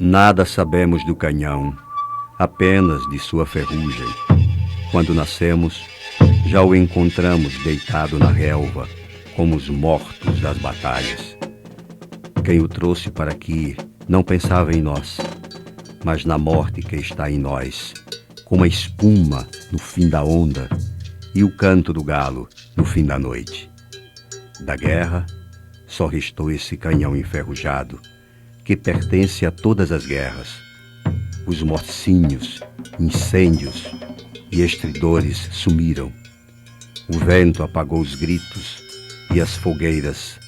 Nada sabemos do canhão, apenas de sua ferrugem. Quando nascemos, já o encontramos deitado na relva, como os mortos das batalhas. Quem o trouxe para aqui não pensava em nós, mas na morte que está em nós, como a espuma no fim da onda e o canto do galo no fim da noite. Da guerra, só restou esse canhão enferrujado, que pertence a todas as guerras. Os morcinhos, incêndios e estridores sumiram. O vento apagou os gritos e as fogueiras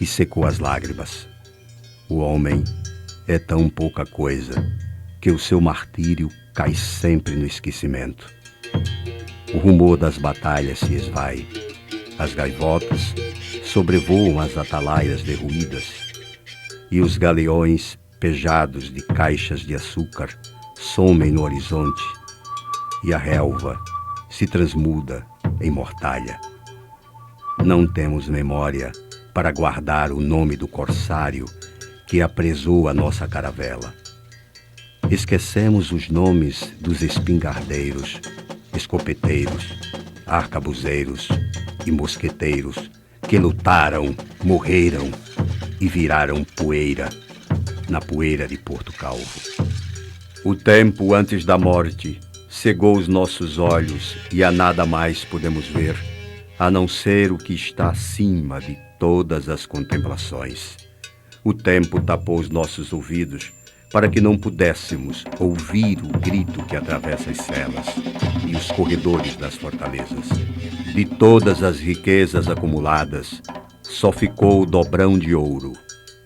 e secou as lágrimas. O homem é tão pouca coisa que o seu martírio cai sempre no esquecimento. O rumor das batalhas se esvai. As gaivotas sobrevoam as atalaias derruídas e os galeões pejados de caixas de açúcar somem no horizonte e a relva se transmuda em mortalha. Não temos memória para guardar o nome do corsário que apresou a nossa caravela. Esquecemos os nomes dos espingardeiros, escopeteiros, arcabuzeiros e mosqueteiros que lutaram, morreram e viraram poeira na poeira de Porto Calvo. O tempo antes da morte cegou os nossos olhos e a nada mais podemos ver, a não ser o que está acima de todas as contemplações. O tempo tapou os nossos ouvidos para que não pudéssemos ouvir o grito que atravessa as celas e os corredores das fortalezas. De todas as riquezas acumuladas, só ficou o dobrão de ouro,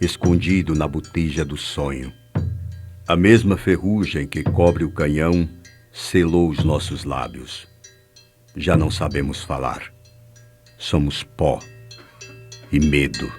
escondido na botija do sonho. A mesma ferrugem que cobre o canhão selou os nossos lábios. Já não sabemos falar. Somos pó e medo.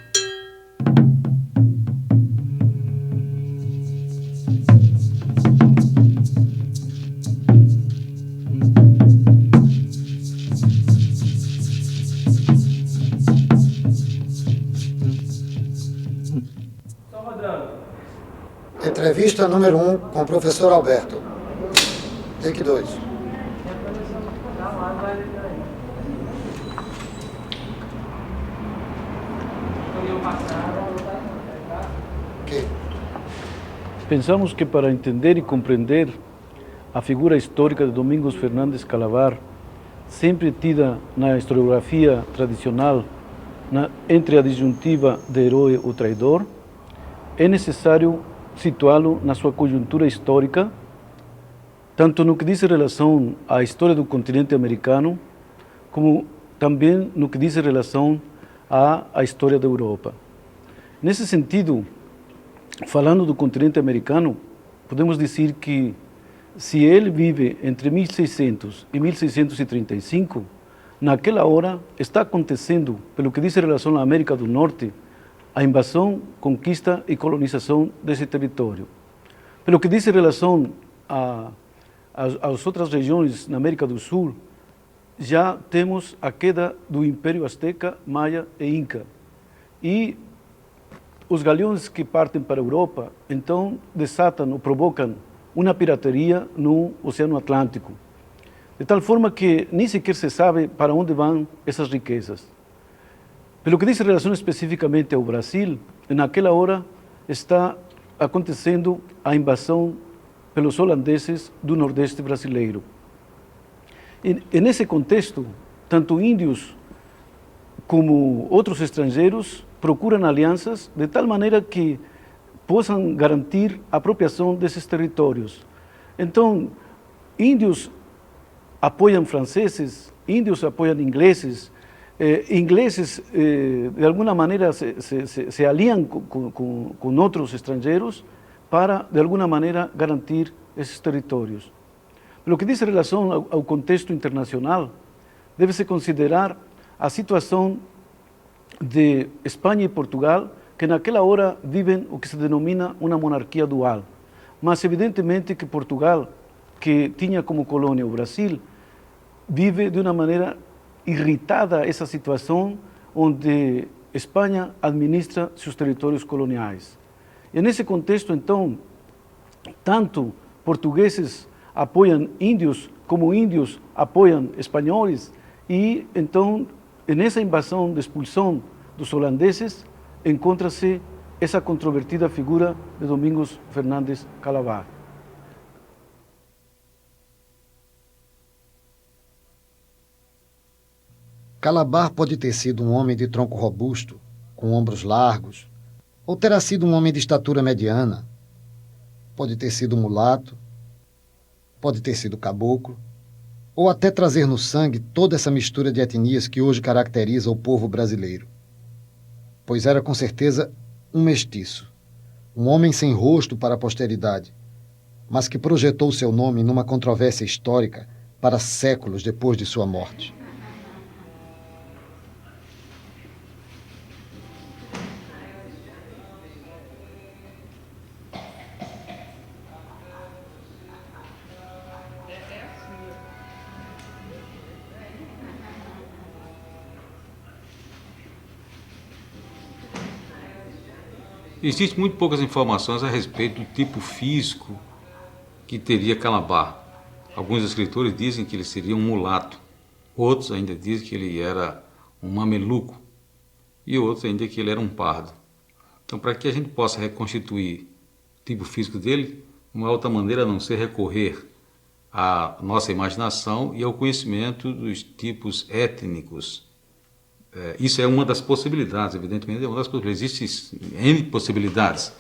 Entrevista número 1 com o professor Alberto. Take 2. Pensamos que para entender e compreender a figura histórica de Domingos Fernandes Calavar, sempre tida na historiografia tradicional entre a disjuntiva de herói ou traidor, é necessário situá-lo na sua conjuntura histórica, tanto no que diz relação à história do continente americano, como também no que diz relação à história da Europa. Nesse sentido, falando do continente americano, podemos dizer que se ele vive entre 1600 e 1635, naquela hora está acontecendo, pelo que diz relação à América do Norte, a invasão, conquista e colonização desse território. Pelo que diz em relação às outras regiões na América do Sul, já temos a queda do Império Azteca, Maia e Inca. E os galeões que partem para a Europa, então, desatam ou provocam uma pirataria no Oceano Atlântico, de tal forma que nem sequer se sabe para onde vão essas riquezas. Pelo que diz em relação especificamente ao Brasil, naquela hora está acontecendo a invasão pelos holandeses do Nordeste brasileiro. E nesse contexto, tanto índios como outros estrangeiros procuram alianças de tal maneira que possam garantir a apropriação desses territórios. Então, índios apoiam franceses, índios apoiam ingleses, ingleses de alguma maneira se aliam com outros estrangeiros para, de alguma maneira, garantir esses territórios. Pelo que diz em relação ao contexto internacional, deve-se considerar a situação de Espanha e Portugal, que naquela hora vivem o que se denomina uma monarquia dual. Mas evidentemente que Portugal, que tinha como colônia o Brasil, vive de uma maneira irritada essa situação onde Espanha administra seus territórios coloniais. E nesse contexto, então, tanto portugueses apoiam índios como índios apoiam espanhóis, e então nessa invasão de expulsão dos holandeses encontra-se essa controvertida figura de Domingos Fernandes Calabar. Calabar pode ter sido um homem de tronco robusto, com ombros largos, ou terá sido um homem de estatura mediana. Pode ter sido mulato, pode ter sido caboclo, ou até trazer no sangue toda essa mistura de etnias que hoje caracteriza o povo brasileiro. Pois era com certeza um mestiço, um homem sem rosto para a posteridade, mas que projetou seu nome numa controvérsia histórica para séculos depois de sua morte. Existem muito poucas informações a respeito do tipo físico que teria Calabar. Alguns escritores dizem que ele seria um mulato, outros ainda dizem que ele era um mameluco e outros ainda que ele era um pardo. Então, para que a gente possa reconstituir o tipo físico dele, uma outra maneira a não ser recorrer à nossa imaginação e ao conhecimento dos tipos étnicos. Isso é uma das possibilidades, evidentemente é uma das possibilidades. Existem N possibilidades.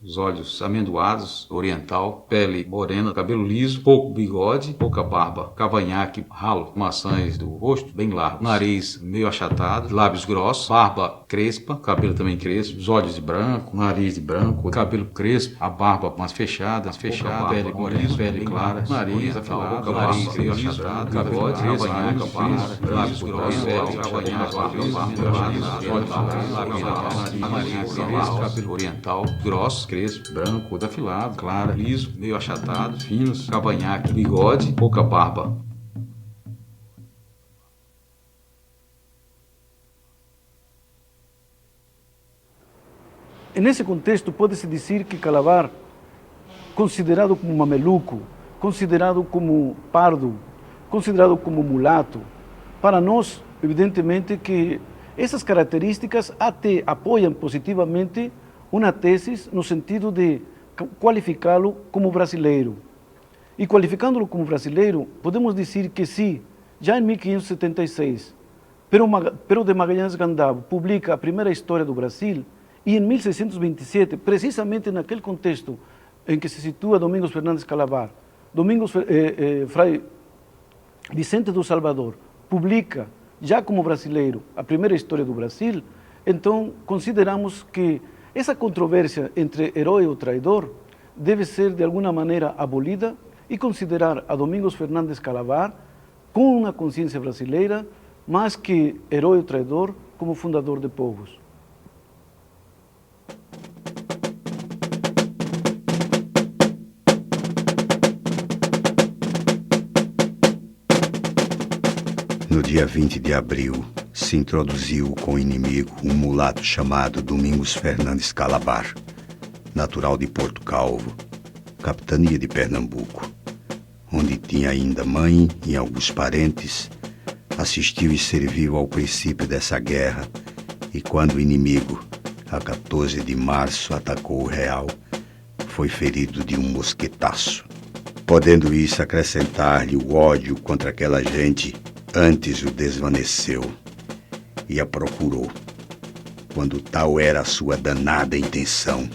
Os olhos amendoados, oriental, pele morena, cabelo liso, pouco bigode, pouca barba, cavanhaque, ralo, maçãs do rosto bem largos, nariz meio achatado, lábios grossos, barba crespa, cabelo também crespo, os olhos de branco, nariz de branco, cabelo crespo, a barba mais fechada, pele morena, pele clara, nariz afilado, nariz meio achatado, bigode, cavanhaque, lábios grossos, pele, cavanhaque, cabelo oriental, grosso, crespo, branco, afilado, claro, liso, meio achatado, finos, cavanhaque, bigode, pouca barba. Nesse contexto, pode-se dizer que Calabar, considerado como mameluco, considerado como pardo, considerado como mulato, para nós, evidentemente que essas características até apoiam positivamente uma tese no sentido de qualificá-lo como brasileiro. E qualificando-lo como brasileiro, podemos dizer que sim, já em 1576, Pero de Magalhães Gandavo publica a primeira história do Brasil, e em 1627, precisamente naquele contexto em que se situa Domingos Fernandes Calabar, Fray Vicente do Salvador publica, já como brasileiro, a primeira história do Brasil, então consideramos que essa controvérsia entre herói e traidor deve ser de alguma maneira abolida e considerar a Domingos Fernandes Calabar com uma consciência brasileira, mais que herói ou traidor, como fundador de povos. No dia 20 de abril, se introduziu com o inimigo um mulato chamado Domingos Fernandes Calabar, natural de Porto Calvo, capitania de Pernambuco, onde tinha ainda mãe e alguns parentes. Assistiu e serviu ao princípio dessa guerra, e quando o inimigo, a 14 de março, atacou o real, foi ferido de um mosquetaço. Podendo isso acrescentar-lhe o ódio contra aquela gente, antes o desvaneceu e a procurou, quando tal era a sua danada intenção,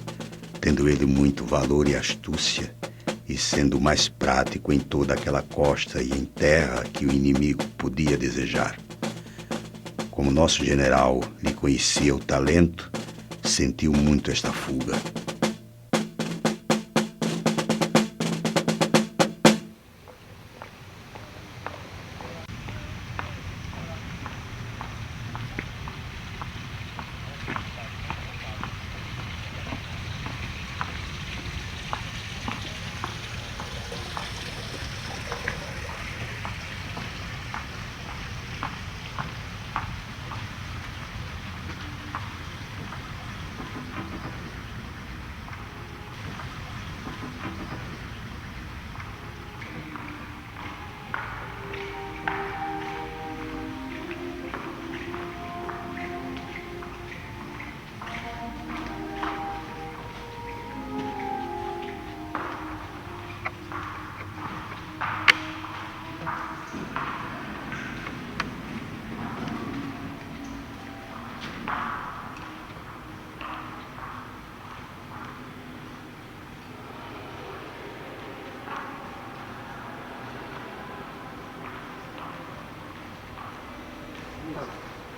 tendo ele muito valor e astúcia, e sendo mais prático em toda aquela costa e em terra que o inimigo podia desejar. Como nosso general lhe conhecia o talento, sentiu muito esta fuga.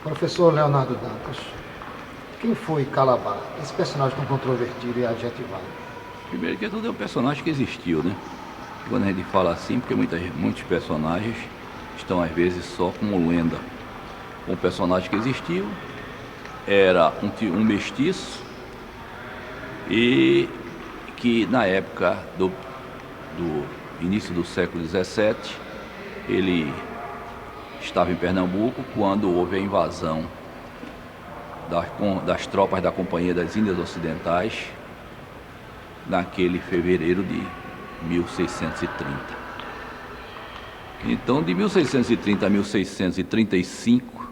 Professor Leonardo Dantas, quem foi Calabar, esse personagem tão controvertido e adjetivado? Primeiro que tudo é um personagem que existiu, né? Quando a gente fala assim, porque muitos personagens estão às vezes só como lenda. Um personagem que existiu era um mestiço e que na época do início do século XVII, ele estava em Pernambuco quando houve a invasão das tropas da Companhia das Índias Ocidentais, naquele fevereiro de 1630. Então, de 1630 a 1635,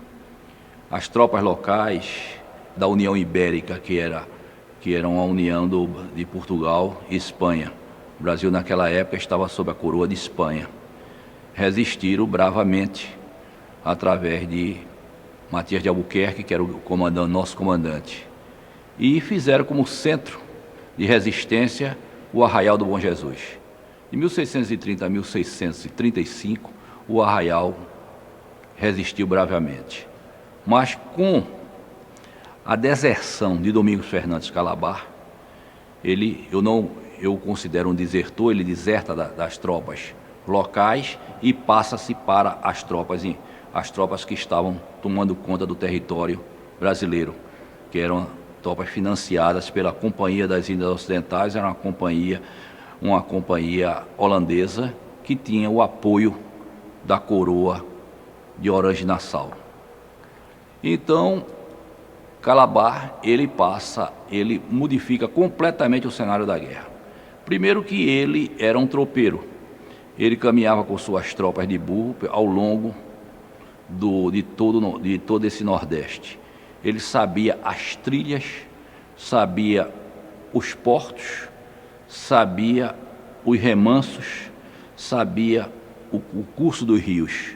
as tropas locais da União Ibérica, que eram a união de Portugal e Espanha, o Brasil naquela época estava sob a coroa de Espanha, resistiram bravamente através de Matias de Albuquerque, que era nosso comandante, e fizeram como centro de resistência o Arraial do Bom Jesus. De 1630 a 1635, o Arraial resistiu bravamente. Mas com a deserção de Domingos Fernandes Calabar, eu considero um desertor, ele deserta das tropas locais e passa-se para as tropas que estavam tomando conta do território brasileiro, que eram tropas financiadas pela Companhia das Índias Ocidentais, era uma companhia holandesa que tinha o apoio da coroa de Orange-Nassau. Então, Calabar, ele modifica completamente o cenário da guerra. Primeiro que ele era um tropeiro, ele caminhava com suas tropas de burro ao longo de todo esse Nordeste. Ele sabia as trilhas, sabia os portos, sabia os remansos, sabia o curso dos rios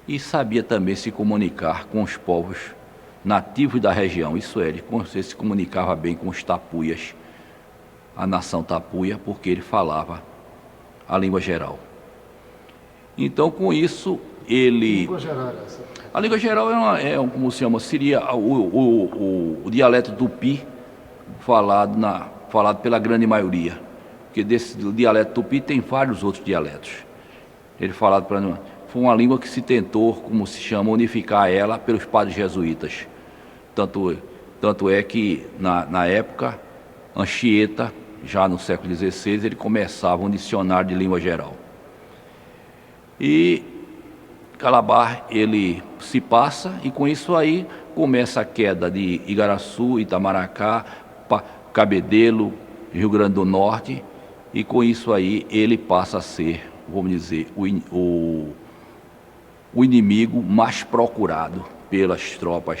e sabia também se comunicar com os povos nativos da região. Isso é, ele se comunicava bem com os tapuias, a nação tapuia, porque ele falava a língua geral. Então, com isso, a língua geral como se chama, seria o dialeto tupi falado pela grande maioria, porque desse dialeto tupi tem vários outros dialetos. Foi uma língua que se tentou, como se chama, unificar ela pelos padres jesuítas. Tanto é que na época, Anchieta, já no século XVI, ele começava um dicionário de língua geral. E Calabar, ele se passa, e com isso aí começa a queda de Igaraçu, Itamaracá, Cabedelo, Rio Grande do Norte, e com isso aí ele passa a ser, vamos dizer, o inimigo mais procurado pelas tropas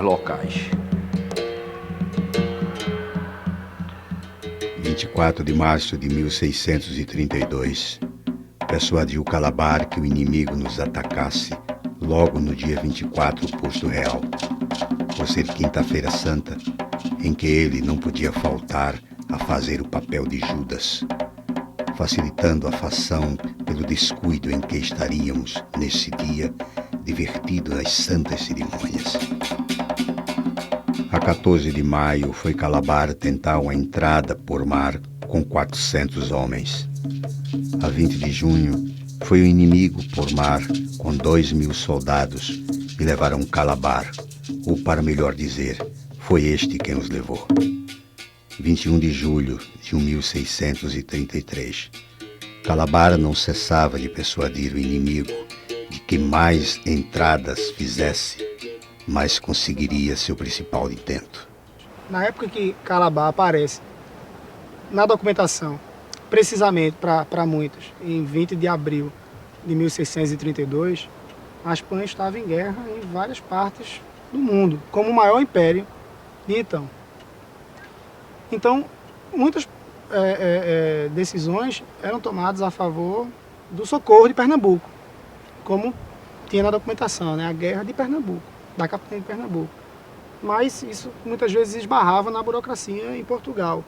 locais. 24 de março de 1632, persuadiu Calabar que o inimigo nos atacasse logo no dia 24, posto real, por ser quinta-feira santa, em que ele não podia faltar a fazer o papel de Judas, facilitando a fação pelo descuido em que estaríamos nesse dia, divertido nas santas cerimônias. A 14 de maio foi Calabar tentar uma entrada por mar com 400 homens. A 20 de junho foi o inimigo por mar com 2.000 soldados e levaram Calabar, ou para melhor dizer, foi este quem os levou. 21 de julho de 1633. Calabar não cessava de persuadir o inimigo de que mais entradas fizesse, mais conseguiria seu principal intento. Na época que Calabar aparece na documentação, precisamente para muitos, em 20 de abril de 1632, a Espanha estava em guerra em várias partes do mundo, como o maior império de então. Então, muitas decisões eram tomadas a favor do Socorro de Pernambuco, como tinha na documentação, né? A Guerra de Pernambuco, da capitania de Pernambuco. Mas isso muitas vezes esbarrava na burocracia em Portugal.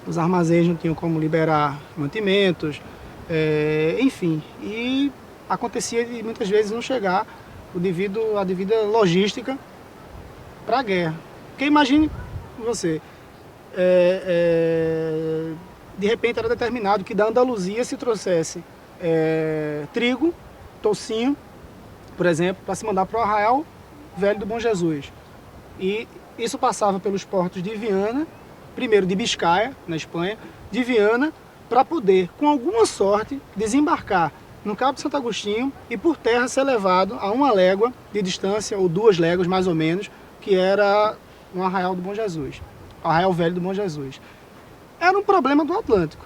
Os armazéns não tinham como liberar mantimentos, enfim. E acontecia de muitas vezes não chegar a devida logística para a guerra. Porque imagine você, de repente era determinado que da Andaluzia se trouxesse trigo, toucinho, por exemplo, para se mandar para o Arraial Velho do Bom Jesus. E isso passava pelos portos de Viana, primeiro de Biscaia, na Espanha, de Viana, para poder, com alguma sorte, desembarcar no Cabo de Santo Agostinho e por terra ser levado a 1 légua de distância, ou 2 léguas mais ou menos, que era no Arraial do Bom Jesus, Arraial Velho do Bom Jesus. Era um problema do Atlântico,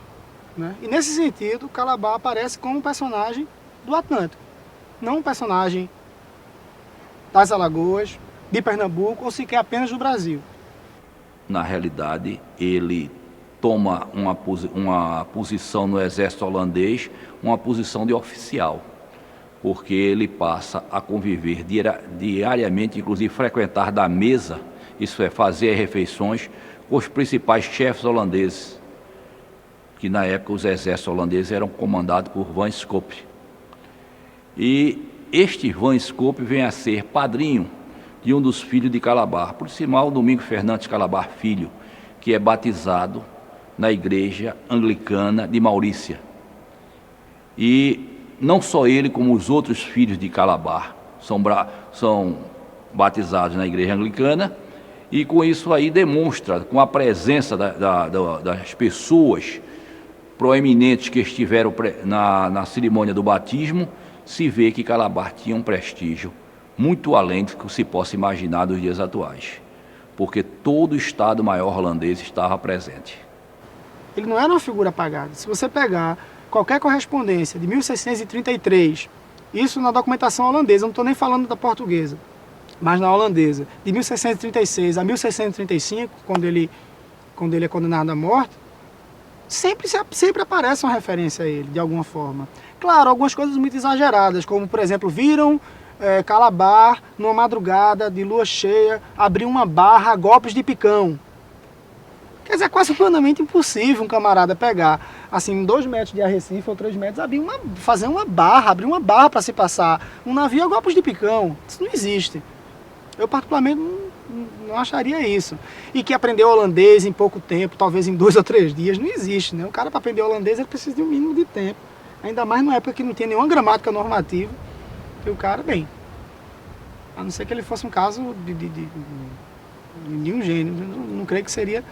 né? E nesse sentido, Calabar aparece como um personagem do Atlântico, não um personagem das Alagoas, de Pernambuco ou sequer apenas do Brasil. Na realidade, ele toma uma posição no exército holandês, uma posição de oficial, porque ele passa a conviver diariamente, inclusive frequentar da mesa, isso é, fazer refeições com os principais chefes holandeses, que na época os exércitos holandeses eram comandados por Van Scop. E este Van Scop vem a ser padrinho de um dos filhos de Calabar, por sinal, Domingos Fernandes Calabar Filho, que é batizado na igreja anglicana de Maurícia. E não só ele, como os outros filhos de Calabar são batizados na igreja anglicana, e com isso aí demonstra, com a presença das pessoas proeminentes que estiveram na cerimônia do batismo, se vê que Calabar tinha um prestígio muito além do que se possa imaginar nos dias atuais, porque todo o Estado-Maior holandês estava presente. Ele não era uma figura apagada. Se você pegar qualquer correspondência de 1633, isso na documentação holandesa, eu não estou nem falando da portuguesa, mas na holandesa, de 1636 a 1635, quando ele é condenado à morte, sempre aparece uma referência a ele, de alguma forma. Claro, algumas coisas muito exageradas, como, por exemplo, viram Calabar, numa madrugada de lua cheia, abriu uma barra a golpes de picão. Quer dizer, é quase plenamente impossível um camarada pegar, assim, 2 metros de Arrecife ou 3 metros, fazer uma barra, abrir uma barra para se passar um navio a golpes de picão. Isso não existe. Eu, particularmente, não acharia isso. E que aprendeu holandês em pouco tempo, talvez em 2 ou 3 dias, não existe, né? Um cara, para aprender holandês, ele precisa de um mínimo de tempo. Ainda mais numa época que não tinha nenhuma gramática normativa. E o cara, bem, a não ser que ele fosse um caso de nenhum gênio, não creio que seria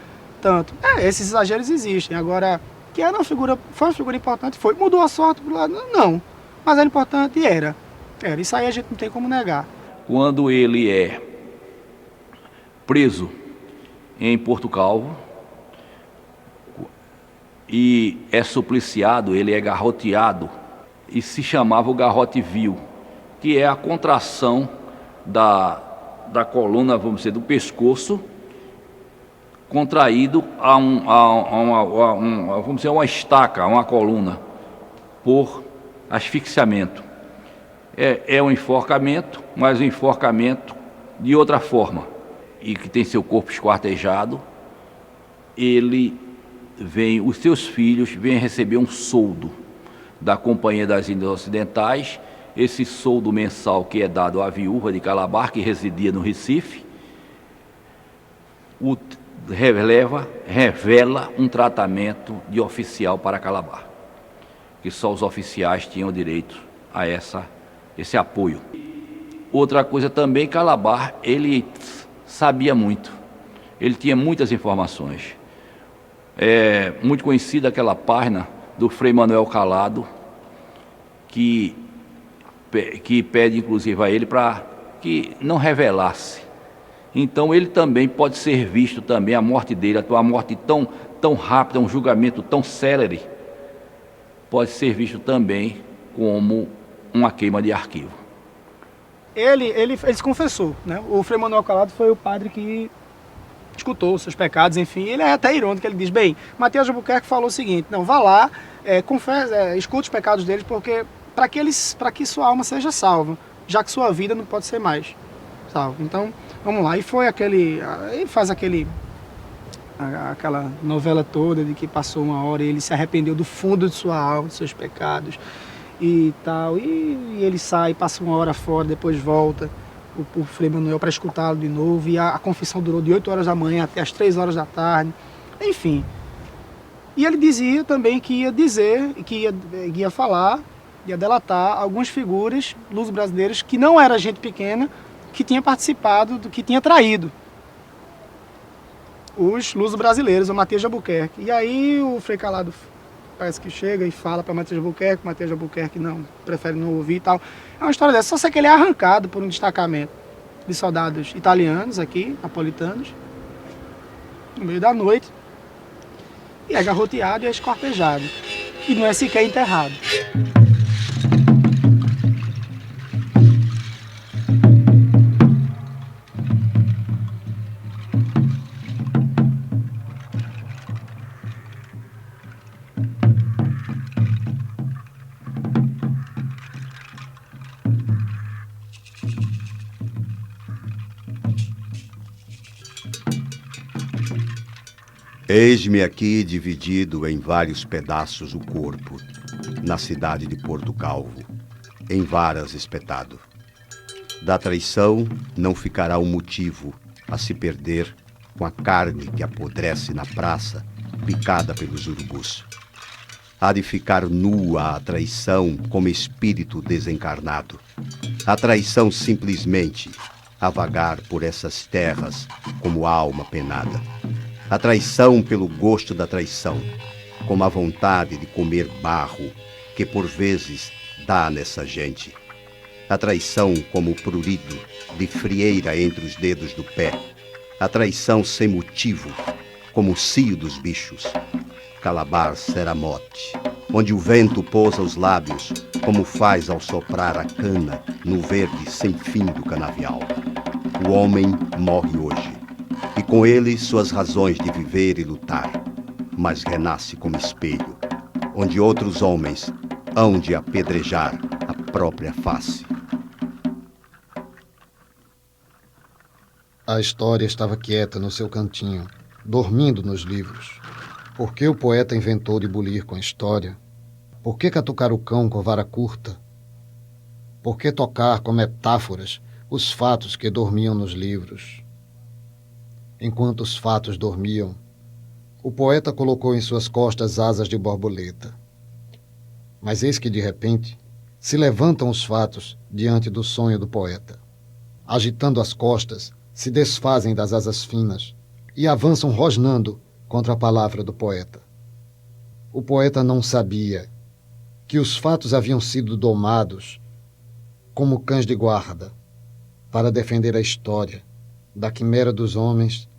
tanto. Esses exageros existem. Agora, que foi uma figura importante, foi. Mudou a sorte pro lado? Não. Mas era importante? Era. Isso aí a gente não tem como negar. Quando ele é preso em Porto Calvo e é supliciado, ele é garroteado, e se chamava o garrote vil, que é a contração da coluna, vamos dizer, do pescoço, contraído a uma estaca, a uma coluna, por asfixiamento. É um enforcamento, mas um enforcamento de outra forma, e que tem seu corpo esquartejado. Os seus filhos vêm receber um soldo da Companhia das Índias Ocidentais, esse soldo mensal que é dado à viúva de Calabar, que residia no Recife, revela um tratamento de oficial para Calabar, que só os oficiais tinham direito a esse apoio. Outra coisa também, Calabar, ele sabia muito, ele tinha muitas informações. É muito conhecida aquela página do Frei Manuel Calado, que pede inclusive a ele para que não revelasse. Então ele também pode ser visto também, a morte dele, a morte tão rápida, um julgamento tão célere, pode ser visto também como uma queima de arquivo. Ele se confessou, né? O Frei Manuel Calado foi o padre que escutou os seus pecados, enfim. Ele é até irônico, ele diz, bem, Mateus de Albuquerque falou o seguinte, não, vá lá, escuta os pecados deles, porque para que sua alma seja salva, já que sua vida não pode ser mais salva. Então, vamos lá. E foi ele faz aquela novela toda de que passou uma hora e ele se arrependeu do fundo de sua alma, dos seus pecados e tal. E ele sai, passa uma hora fora, depois volta o Frei Manuel para escutá-lo de novo. E a confissão durou de 8 horas da manhã até as 3 horas da tarde. Enfim. E ele dizia também que ia dizer, que ia falar, ia delatar algumas figuras luso-brasileiras que não era gente pequena, que tinha participado, que tinha traído os luso-brasileiros, o Matias de Albuquerque. E aí o Frei Calado parece que chega e fala para Matias de Albuquerque, o Matias de Albuquerque não, prefere não ouvir e tal. É uma história dessa, só sei que ele é arrancado por um destacamento de soldados italianos aqui, napolitanos, no meio da noite, e é garroteado e é escortejado. E não é sequer enterrado. Eis-me aqui dividido em vários pedaços o corpo, na cidade de Porto Calvo, em varas espetado. Da traição não ficará um motivo a se perder com a carne que apodrece na praça, picada pelos urubus. Há de ficar nua a traição como espírito desencarnado. A traição simplesmente a vagar por essas terras como alma penada. A traição pelo gosto da traição, como a vontade de comer barro que por vezes dá nessa gente. A traição como o prurido de frieira entre os dedos do pé. A traição sem motivo, como o cio dos bichos. Calabar será mote, onde o vento pousa os lábios, como faz ao soprar a cana no verde sem fim do canavial. O homem morre hoje, e com ele suas razões de viver e lutar, mas renasce como espelho, onde outros homens hão de apedrejar a própria face. A história estava quieta no seu cantinho, dormindo nos livros. Por que o poeta inventou de bulir com a história? Por que catucar o cão com vara curta? Por que tocar com metáforas os fatos que dormiam nos livros? Enquanto os fatos dormiam, o poeta colocou em suas costas asas de borboleta. Mas eis que, de repente, se levantam os fatos diante do sonho do poeta. Agitando as costas, se desfazem das asas finas e avançam rosnando contra a palavra do poeta. O poeta não sabia que os fatos haviam sido domados como cães de guarda para defender a história da quimera dos homens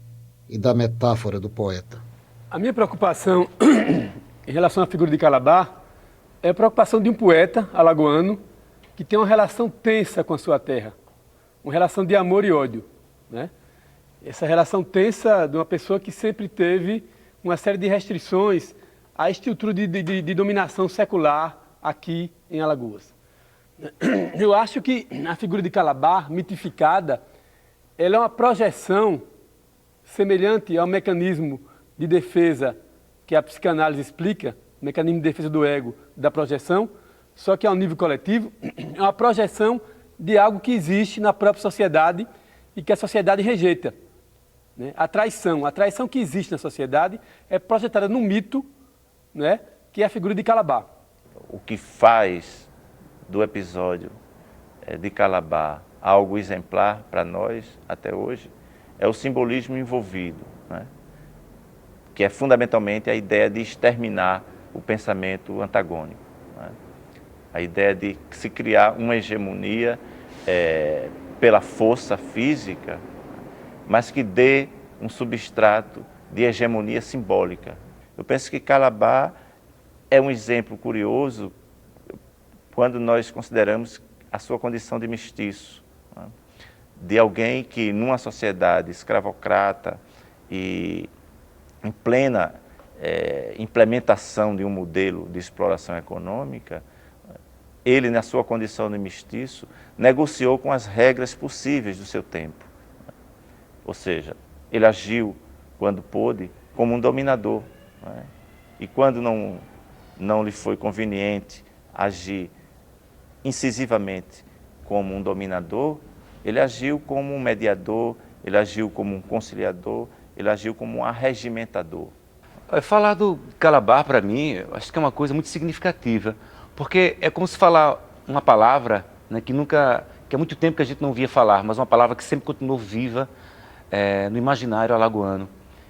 e da metáfora do poeta. A minha preocupação em relação à figura de Calabar é a preocupação de um poeta alagoano que tem uma relação tensa com a sua terra, uma relação de amor e ódio, né? Essa relação tensa de uma pessoa que sempre teve uma série de restrições à estrutura de dominação secular aqui em Alagoas. Eu acho que a figura de Calabar, mitificada, ela é uma projeção semelhante ao mecanismo de defesa que a psicanálise explica, o mecanismo de defesa do ego, da projeção, só que ao nível coletivo, é uma projeção de algo que existe na própria sociedade e que a sociedade rejeita, né? A traição que existe na sociedade é projetada num mito, né, que é a figura de Calabar. O que faz do episódio de Calabar algo exemplar para nós até hoje é o simbolismo envolvido, né? Que é fundamentalmente a ideia de exterminar o pensamento antagônico, né? A ideia de se criar uma hegemonia pela força física, mas que dê um substrato de hegemonia simbólica. Eu penso que Calabar é um exemplo curioso quando nós consideramos a sua condição de mestiço, né? De alguém que, numa sociedade escravocrata e em plena implementação de um modelo de exploração econômica, ele, na sua condição de mestiço, negociou com as regras possíveis do seu tempo. Ou seja, ele agiu, quando pôde, como um dominador, né? E quando não lhe foi conveniente agir incisivamente como um dominador, ele agiu como um mediador, ele agiu como um conciliador, ele agiu como um arregimentador. Falar do Calabar, para mim, acho que é uma coisa muito significativa, porque é como se falar uma palavra, né, que há muito tempo que a gente não via falar, mas uma palavra que sempre continuou viva no imaginário alagoano.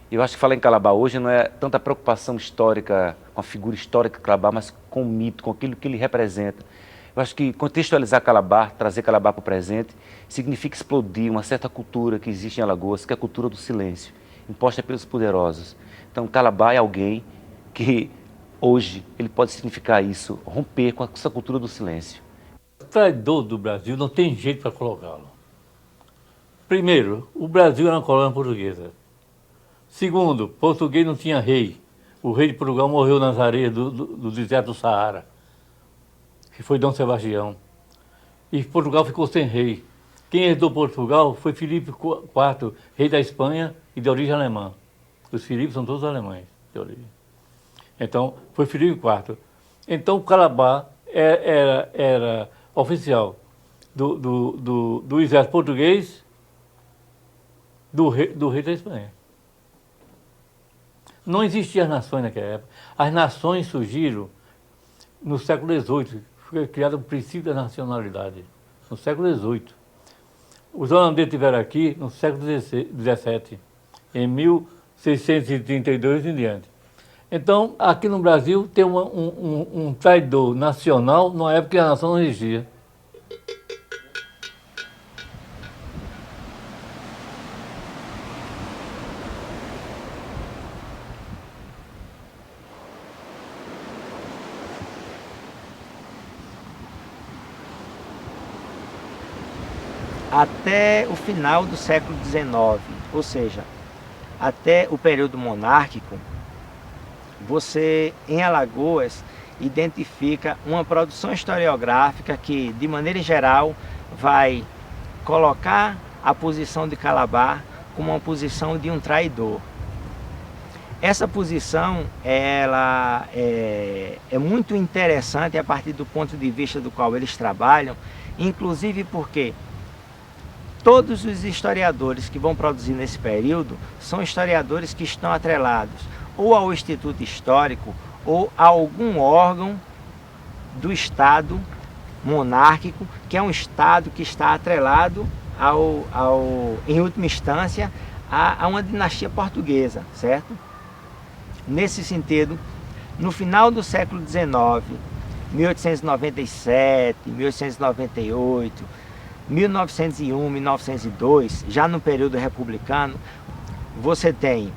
Eu acho que falar em Calabar hoje não é tanta preocupação histórica, com a figura histórica de Calabar, mas com o mito, com aquilo que ele representa. Eu acho que contextualizar Calabar, trazer Calabar para o presente, significa explodir uma certa cultura que existe em Alagoas, que é a cultura do silêncio, imposta pelos poderosos. Então, Calabar é alguém que, hoje, ele pode significar isso, romper com essa cultura do silêncio. O traidor do Brasil não tem jeito para colocá-lo. Primeiro, o Brasil era uma colônia portuguesa. Segundo, português não tinha rei. O rei de Portugal morreu nas areias do deserto do Saara, que foi Dom Sebastião. E Portugal ficou sem rei. Quem herdou Portugal foi Filipe IV, rei da Espanha e de origem alemã. Os Filipes são todos alemães de origem. Então, foi Filipe IV. Então, Calabar era oficial do exército português, do rei da Espanha. Não existiam as nações naquela época. As nações surgiram no século XVIII. Foi criado o princípio da nacionalidade, no século XVIII. Os holandeses estiveram aqui no século XVII, em 1632 em diante. Então, aqui no Brasil, tem um traidor nacional numa época que a nação não existia. Até o final do século XIX, ou seja, até o período monárquico, você, em Alagoas, identifica uma produção historiográfica que, de maneira geral, vai colocar a posição de Calabar como uma posição de um traidor. Essa posição ela é muito interessante a partir do ponto de vista do qual eles trabalham, inclusive porque todos os historiadores que vão produzir nesse período são historiadores que estão atrelados ou ao Instituto Histórico ou a algum órgão do Estado monárquico, que é um Estado que está atrelado em última instância, a uma dinastia portuguesa, certo? Nesse sentido, no final do século XIX, 1897, 1898, 1901, 1902, já no período republicano, você tem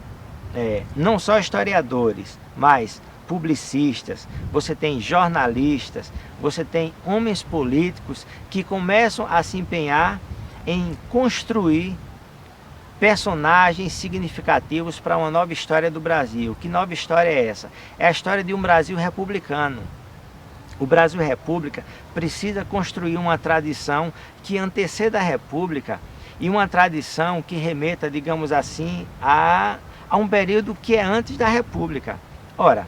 não só historiadores, mas publicistas, você tem jornalistas, você tem homens políticos que começam a se empenhar em construir personagens significativos para uma nova história do Brasil. Que nova história é essa? É a história de um Brasil republicano. O Brasil República precisa construir uma tradição que anteceda a República e uma tradição que remeta, digamos assim, a um período que é antes da República. Ora,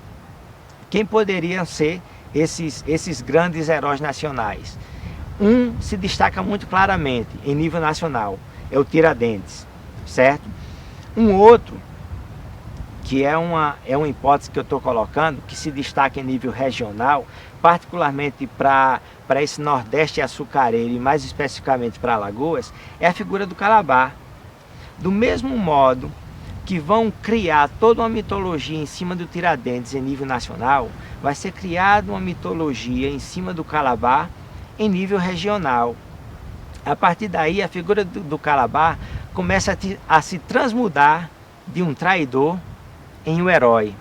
quem poderiam ser esses grandes heróis nacionais? Um se destaca muito claramente em nível nacional, é o Tiradentes, certo? Um outro, que é uma hipótese que eu estou colocando, que se destaca em nível regional, particularmente para esse Nordeste açucareiro e mais especificamente para Alagoas, é a figura do Calabar. Do mesmo modo que vão criar toda uma mitologia em cima do Tiradentes em nível nacional, vai ser criada uma mitologia em cima do Calabar em nível regional. A partir daí, a figura do Calabar começa a se transmudar de um traidor em um herói.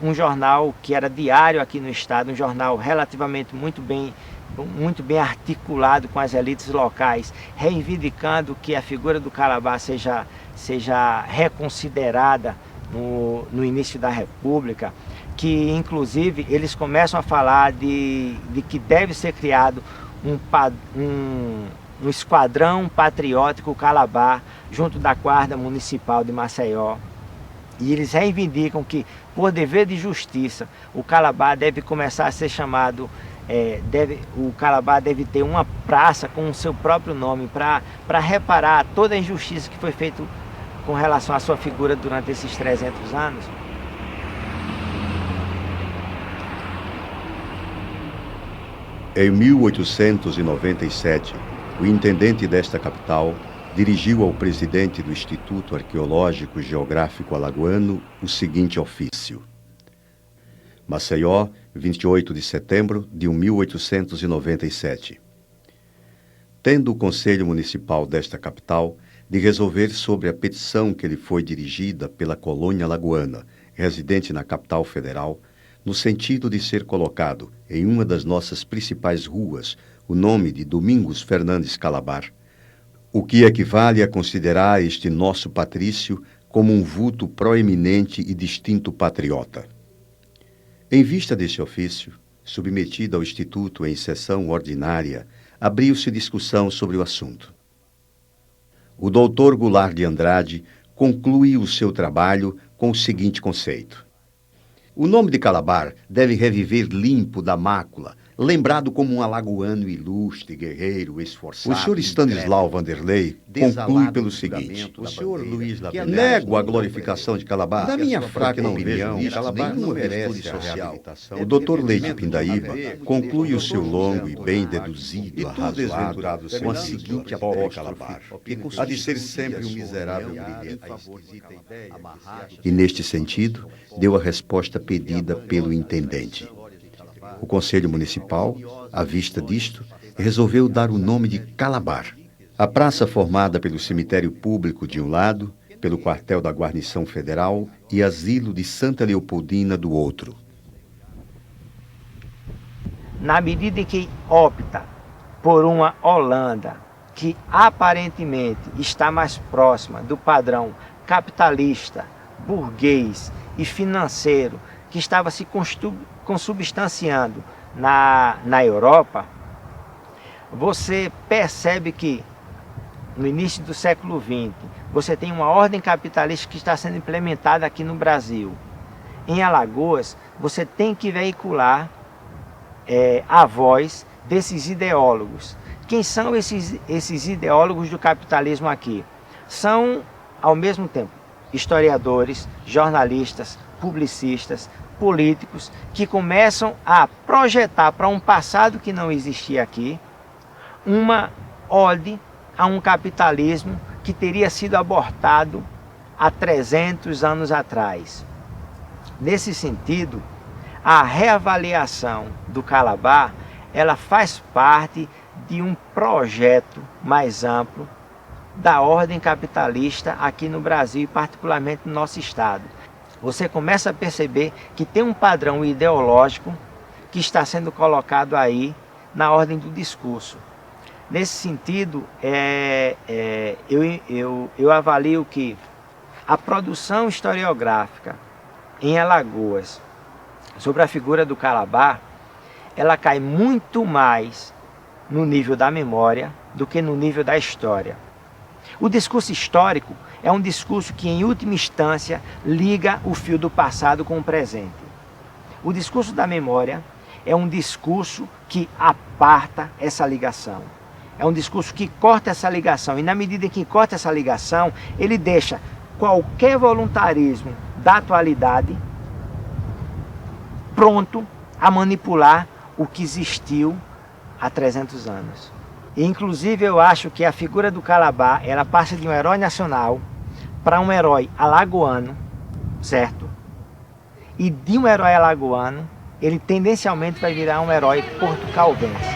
Um jornal que era diário aqui no estado, um jornal relativamente muito bem articulado com as elites locais, reivindicando que a figura do Calabar seja reconsiderada no início da República, que inclusive eles começam a falar de que deve ser criado um esquadrão patriótico Calabar junto da Guarda Municipal de Maceió. E eles reivindicam que, por dever de justiça, o Calabar deve começar a ser chamado, o Calabar deve ter uma praça com o seu próprio nome para reparar toda a injustiça que foi feita com relação à sua figura durante esses 300 anos. Em 1897, o intendente desta capital dirigiu ao presidente do Instituto Arqueológico Geográfico Alagoano o seguinte ofício: Maceió, 28 de setembro de 1897. Tendo o Conselho Municipal desta capital de resolver sobre a petição que lhe foi dirigida pela colônia alagoana, residente na capital federal, no sentido de ser colocado em uma das nossas principais ruas o nome de Domingos Fernandes Calabar, o que equivale a considerar este nosso patrício como um vulto proeminente e distinto patriota. Em vista deste ofício, submetido ao Instituto em sessão ordinária, abriu-se discussão sobre o assunto. O doutor Goulart de Andrade conclui o seu trabalho com o seguinte conceito: o nome de Calabar deve reviver limpo da mácula, lembrado como um alagoano ilustre, guerreiro, esforçado. O senhor Stanislau Vanderlei conclui pelo seguinte: o senhor Luiz Labelle nego a glorificação de Calabar. Na minha fraca opinião, Calabar não merece a reabilitação. O doutor Leite Pindaíba conclui o seu longo e bem deduzido e arrazoado com a seguinte apóstrofe: há de ser sempre um miserável brilhante. E neste sentido, deu a resposta pedida pelo intendente. O Conselho Municipal, à vista disto, resolveu dar o nome de Calabar. A praça formada pelo cemitério público de um lado, pelo quartel da Guarnição Federal e asilo de Santa Leopoldina do outro. Na medida em que opta por uma Holanda que aparentemente está mais próxima do padrão capitalista, burguês e financeiro que estava se consubstanciando na Europa, você percebe que no início do século XX você tem uma ordem capitalista que está sendo implementada aqui no Brasil. Em Alagoas, você tem que veicular a voz desses ideólogos. Quem são esses ideólogos do capitalismo aqui? São, ao mesmo tempo, historiadores, jornalistas, publicistas, políticos que começam a projetar para um passado que não existia aqui uma ode a um capitalismo que teria sido abortado há 300 anos atrás. Nesse sentido, a reavaliação do Calabar, ela faz parte de um projeto mais amplo da ordem capitalista aqui no Brasil e particularmente no nosso estado. Você começa a perceber que tem um padrão ideológico que está sendo colocado aí na ordem do discurso. Nesse sentido, eu avalio que a produção historiográfica em Alagoas sobre a figura do Calabar, ela cai muito mais no nível da memória do que no nível da história. O discurso histórico é um discurso que, em última instância, liga o fio do passado com o presente. O discurso da memória é um discurso que aparta essa ligação. É um discurso que corta essa ligação. E, na medida em que corta essa ligação, ele deixa qualquer voluntarismo da atualidade pronto a manipular o que existiu há 300 anos. E, inclusive, eu acho que a figura do Calabar, ela passa de um herói nacional para um herói alagoano, certo? E de um herói alagoano, ele tendencialmente vai virar um herói portucalvense.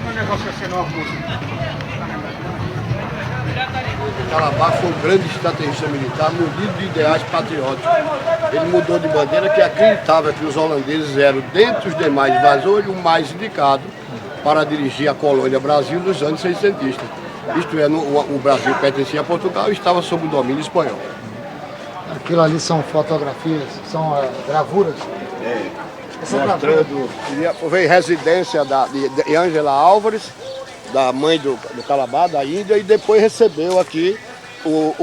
O negócio vai ser novo, moço. Calabar foi um grande estrategista militar, munido de ideais patrióticos. Ele mudou de bandeira que acreditava que os holandeses eram, dentre os demais invasores, o mais indicado para dirigir a colônia Brasil nos anos 600. Isto é, o Brasil pertencia a Portugal e estava sob o domínio espanhol. Aquilo ali são fotografias, são gravuras. Mostrando, veio residência de Ângela Álvares, da mãe do Calabar, da Índia, e depois recebeu aqui o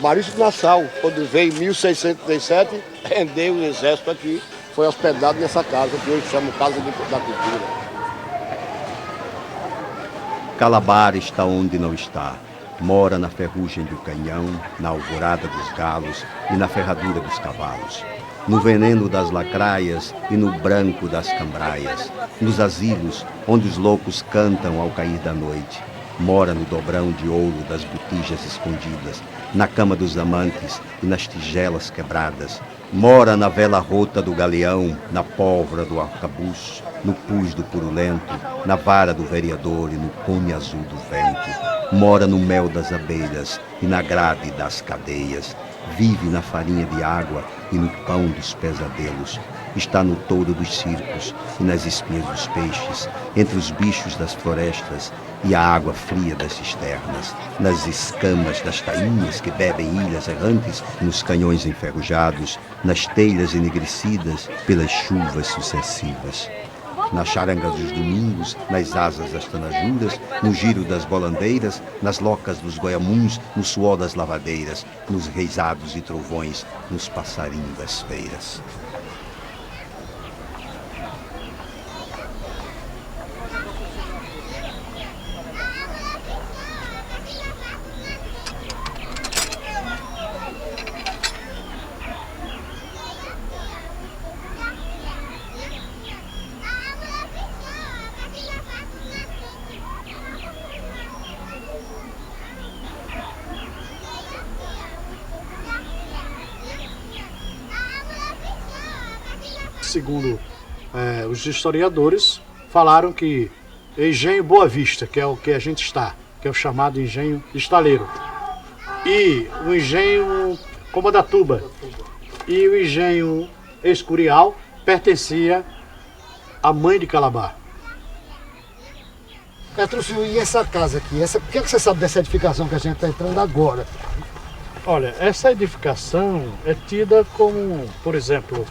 Maurício Nassau, quando veio em 1637, rendeu o exército aqui, foi hospedado nessa casa, que hoje chama Casa da Cultura. Calabar está onde não está. Mora na ferrugem do canhão, na alvorada dos galos e na ferradura dos cavalos. No veneno das lacraias e no branco das cambraias. Nos asilos, onde os loucos cantam ao cair da noite. Mora no dobrão de ouro das botijas escondidas, na cama dos amantes e nas tigelas quebradas. Mora na vela rota do galeão, na pólvora do arcabouço, no pus do purulento, na vara do vereador e no cume azul do vento. Mora no mel das abelhas e na grade das cadeias. Vive na farinha de água e no pão dos pesadelos. Está no touro dos circos e nas espinhas dos peixes, entre os bichos das florestas e a água fria das cisternas, nas escamas das tainhas que bebem ilhas errantes, nos canhões enferrujados, nas telhas enegrecidas pelas chuvas sucessivas. Na charanga dos domingos, nas asas das tanajuras, no giro das bolandeiras, nas locas dos goiamuns, no suor das lavadeiras, nos reisados e trovões, nos passarinhos das feiras. Segundo os historiadores, falaram que Engenho Boa Vista, que é o que a gente está, que é o chamado Engenho Estaleiro, e o Engenho Comandatuba e o Engenho Escurial pertencia à mãe de Calabar. Petrúcio, e essa casa aqui? O que você sabe dessa edificação que a gente está entrando agora? Olha, essa edificação é tida como, por exemplo,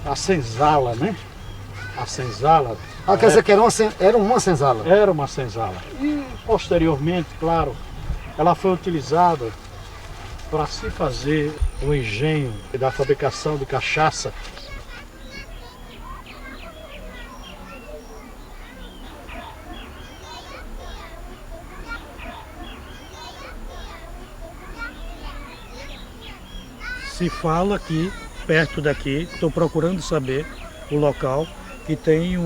a senzala, né? A senzala. Quer dizer que era uma senzala? Era uma senzala. E, posteriormente, claro, ela foi utilizada para se fazer o engenho da fabricação de cachaça. Se fala aqui, perto daqui, estou procurando saber o local que tem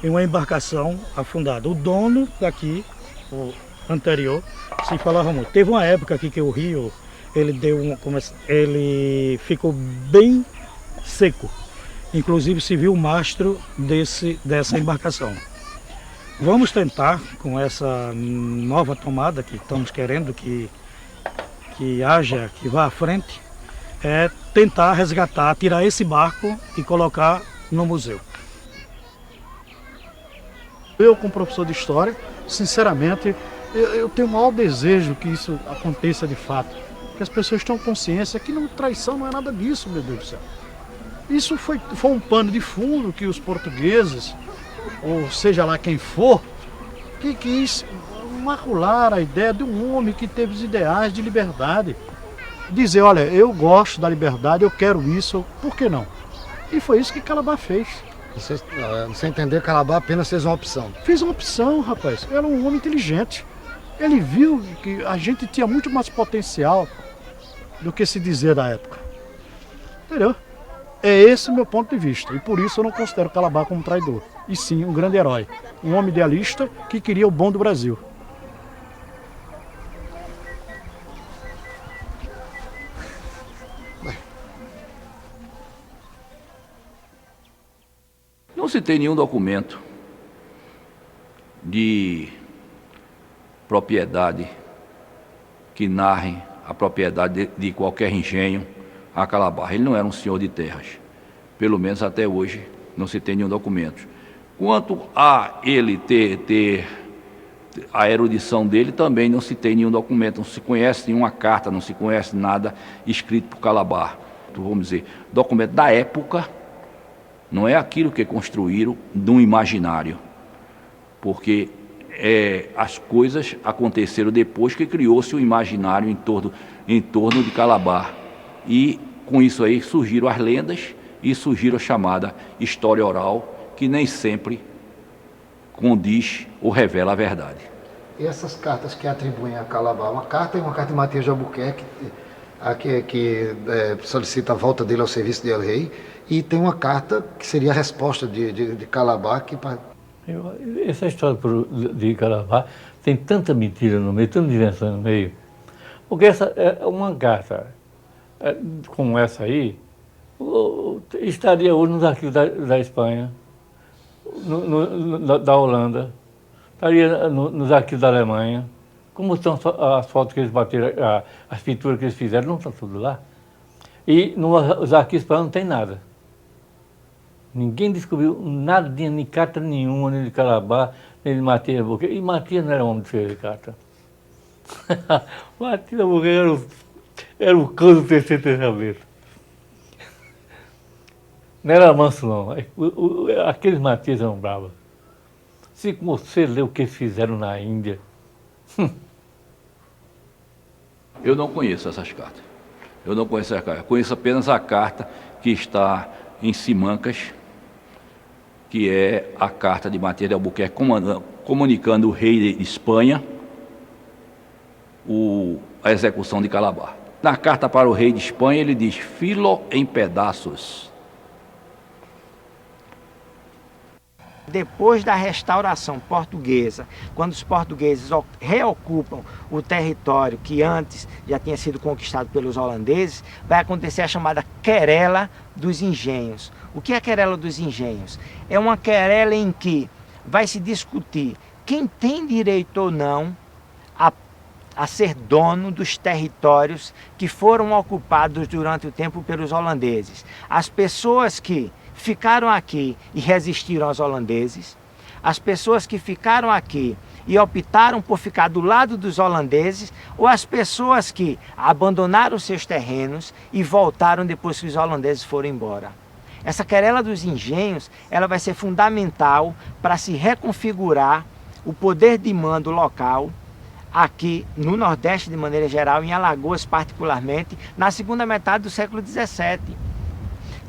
uma embarcação afundada. O dono daqui, o anterior, se falava muito. Teve uma época aqui que o rio ele ficou bem seco. Inclusive se viu o mastro dessa embarcação. Vamos tentar, com essa nova tomada que estamos querendo que vá à frente, tentar resgatar, tirar esse barco e colocar no museu. Eu, como professor de história, sinceramente, eu tenho o maior desejo que isso aconteça de fato. Que as pessoas tenham consciência que traição não é nada disso, meu Deus do céu. Isso foi um pano de fundo que os portugueses, ou seja lá quem for, que quis macular a ideia de um homem que teve os ideais de liberdade. Dizer, olha, eu gosto da liberdade, eu quero isso, por que não? E foi isso que Calabar fez. Você entender, Calabar apenas fez uma opção. Fez uma opção, rapaz. Era um homem inteligente. Ele viu que a gente tinha muito mais potencial do que se dizia da época. Entendeu? É esse o meu ponto de vista. E por isso eu não considero Calabar como traidor. E sim, um grande herói. Um homem idealista que queria o bom do Brasil. Não se tem nenhum documento de propriedade que narrem a propriedade de qualquer engenho a Calabar. Ele não era um senhor de terras. Pelo menos até hoje não se tem nenhum documento. Quanto a ele ter a erudição dele, também não se tem nenhum documento, não se conhece nenhuma carta, não se conhece nada escrito por Calabar. Então, vamos dizer, documento da época não é aquilo que construíram num imaginário, porque as coisas aconteceram depois que criou-se o imaginário em torno de Calabar. E com isso aí surgiram as lendas e surgiram a chamada história oral, que nem sempre condiz ou revela a verdade. E essas cartas que atribuem a Calabar, uma carta de Matias de Albuquerque, que solicita a volta dele ao serviço de El Rei, e tem uma carta que seria a resposta de Calabar. Essa história de Calabar tem tanta mentira no meio, tanta invenção no meio, porque essa é uma carta como essa aí, estaria hoje nos arquivos da Espanha, da Holanda, estaria nos arquivos da Alemanha. Como estão as fotos que eles bateram, as pinturas que eles fizeram, não está tudo lá. E nos arquivos espanhóis não tem nada. Ninguém descobriu nada, nem carta nenhuma, nem de Calabar, nem de Matias Albuquerque. E Matias não era homem de escrever carta. Matias Albuquerque era o cão do terceiro testamento. Não era manso, não. Aqueles Matias eram bravos. Se você lê o que eles fizeram na Índia... Eu não conheço essas cartas. Eu não conheço essas cartas. Conheço apenas a carta que está em Simancas, que é a carta de Matias de Albuquerque comunicando o rei de Espanha a execução de Calabar. Na carta para o rei de Espanha ele diz: filo em pedaços. Depois da restauração portuguesa, quando os portugueses reocupam o território que antes já tinha sido conquistado pelos holandeses, vai acontecer a chamada querela dos engenhos. O que é a querela dos engenhos? É uma querela em que vai se discutir quem tem direito ou não a ser dono dos territórios que foram ocupados durante o tempo pelos holandeses. As pessoas que ficaram aqui e resistiram aos holandeses, as pessoas que ficaram aqui e optaram por ficar do lado dos holandeses, ou as pessoas que abandonaram seus terrenos e voltaram depois que os holandeses foram embora. Essa querela dos engenhos, ela vai ser fundamental para se reconfigurar o poder de mando local aqui no Nordeste de maneira geral, em Alagoas particularmente, na segunda metade do século XVII.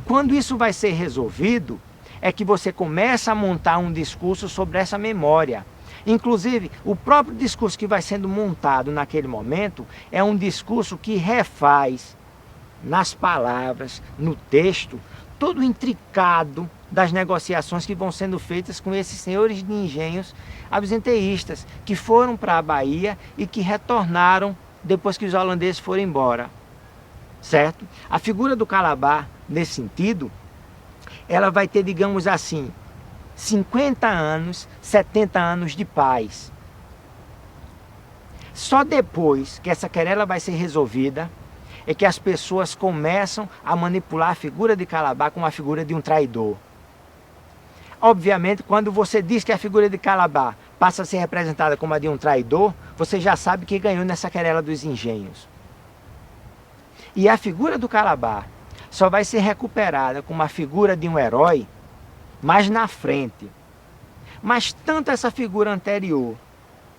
Quando isso vai ser resolvido, é que você começa a montar um discurso sobre essa memória. Inclusive, o próprio discurso que vai sendo montado naquele momento é um discurso que refaz nas palavras, no texto, todo o intricado das negociações que vão sendo feitas com esses senhores de engenhos absenteístas, que foram para a Bahia e que retornaram depois que os holandeses foram embora. Certo? A figura do Calabar, nesse sentido, ela vai ter, digamos assim, 50 anos, 70 anos de paz. Só depois que essa querela vai ser resolvida, é que as pessoas começam a manipular a figura de Calabar como a figura de um traidor. Obviamente, quando você diz que a figura de Calabar passa a ser representada como a de um traidor, você já sabe que ganhou nessa querela dos engenhos. E a figura do Calabar só vai ser recuperada como a figura de um herói mais na frente. Mas tanto essa figura anterior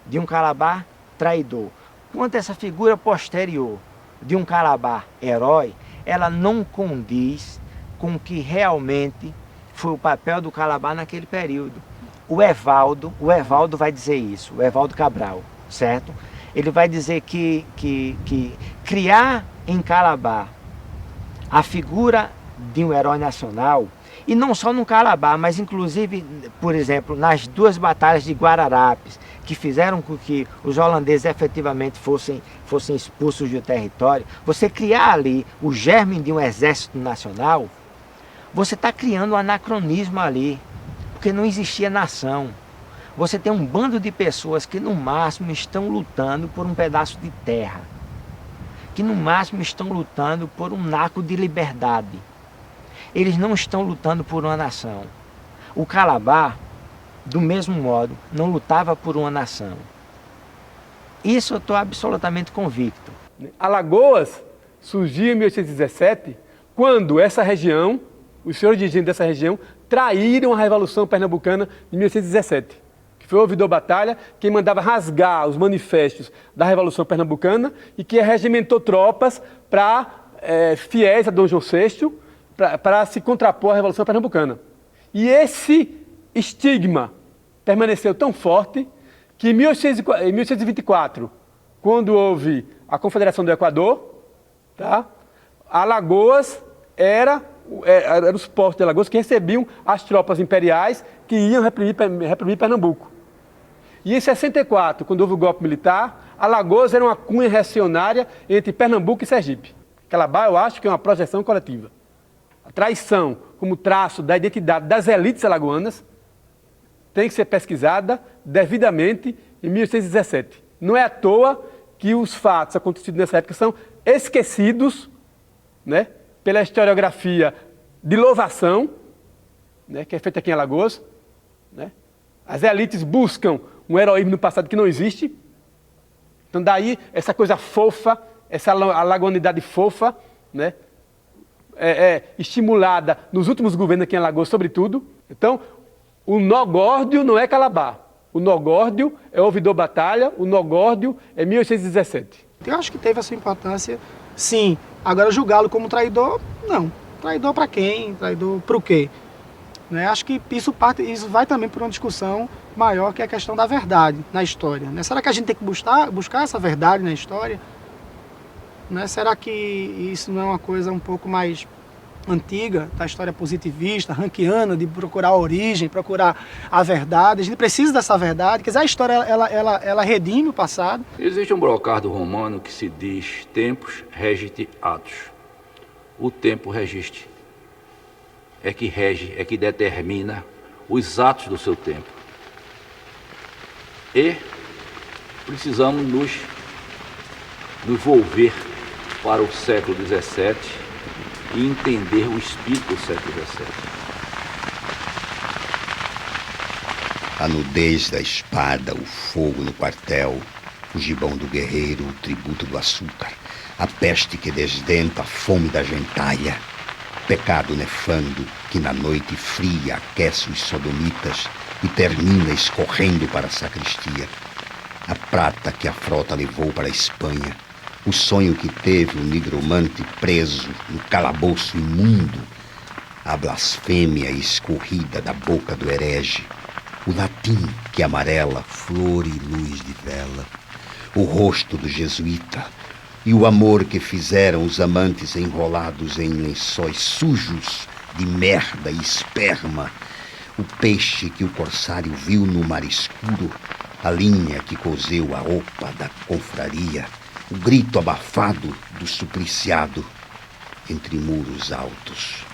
de um Calabar traidor, quanto essa figura posterior de um Calabar herói, ela não condiz com o que realmente foi o papel do Calabar naquele período. O Evaldo vai dizer isso, o Evaldo Cabral, certo? Ele vai dizer que criar em Calabar a figura de um herói nacional, e não só no Calabar, mas inclusive, por exemplo, nas duas batalhas de Guararapes, que fizeram com que os holandeses efetivamente fossem expulsos do território, você criar ali o germe de um exército nacional, você está criando um anacronismo ali, porque não existia nação. Você tem um bando de pessoas que no máximo estão lutando por um pedaço de terra. que no máximo estão lutando por um naco de liberdade. Eles não estão lutando por uma nação. O Calabar, do mesmo modo, não lutava por uma nação. Isso eu estou absolutamente convicto. Alagoas surgiu em 1817, quando essa região, os senhores dirigentes dessa região, traíram a Revolução Pernambucana de 1817. Que foi o ouvidor Batalha quem mandava rasgar os manifestos da Revolução Pernambucana e que regimentou tropas fiéis a Dom João VI para se contrapor à Revolução Pernambucana. E esse estigma permaneceu tão forte que em 1824, quando houve a Confederação do Equador, tá? Alagoas era os portos de Alagoas que recebiam as tropas imperiais que iam reprimir Pernambuco. E em 64, quando houve o golpe militar, Alagoas era uma cunha reacionária entre Pernambuco e Sergipe. Calabar, eu acho que é uma projeção coletiva. A traição como traço da identidade das elites alagoanas tem que ser pesquisada devidamente em 1817. Não é à toa que os fatos acontecidos nessa época são esquecidos, né, pela historiografia de louvação, né, que é feita aqui em Alagoas. Né? As elites buscam um heroísmo no passado que não existe. Então daí essa coisa fofa, essa alagoanidade fofa, né, estimulada nos últimos governos aqui em Alagoas, sobretudo. Então, o Nogórdio não é Calabar. O Nogórdio é ouvidor Batalha, o Nogórdio é 1817. Eu acho que teve a sua importância, sim. Agora, julgá-lo como traidor, não. Traidor para quem? Traidor para o quê? Né? Acho que isso vai também por uma discussão maior, que é a questão da verdade na história. Né? Será que a gente tem que buscar essa verdade na história? Né? Será que isso não é uma coisa um pouco mais antiga, da história positivista, ranquiana, de procurar a origem, procurar a verdade? A gente precisa dessa verdade. Quer dizer, a história ela redime o passado. Existe um brocardo romano que se diz tempus regit atus. O tempo registe. É que rege, é que determina os atos do seu tempo. E precisamos nos volver para o século XVII e entender o espírito do século XVII. A nudez da espada, o fogo no quartel, o gibão do guerreiro, o tributo do açúcar, a peste que desdenta, a fome da gentalha, pecado nefando que na noite fria aquece os sodomitas e termina escorrendo para a sacristia, a prata que a frota levou para a Espanha, o sonho que teve o nigromante preso no calabouço imundo, a blasfêmia escorrida da boca do herege, o latim que amarela flor e luz de vela, o rosto do jesuíta e o amor que fizeram os amantes enrolados em lençóis sujos de merda e esperma, o peixe que o corsário viu no mar escuro, a linha que coseu a opa da confraria, o grito abafado do supliciado entre muros altos.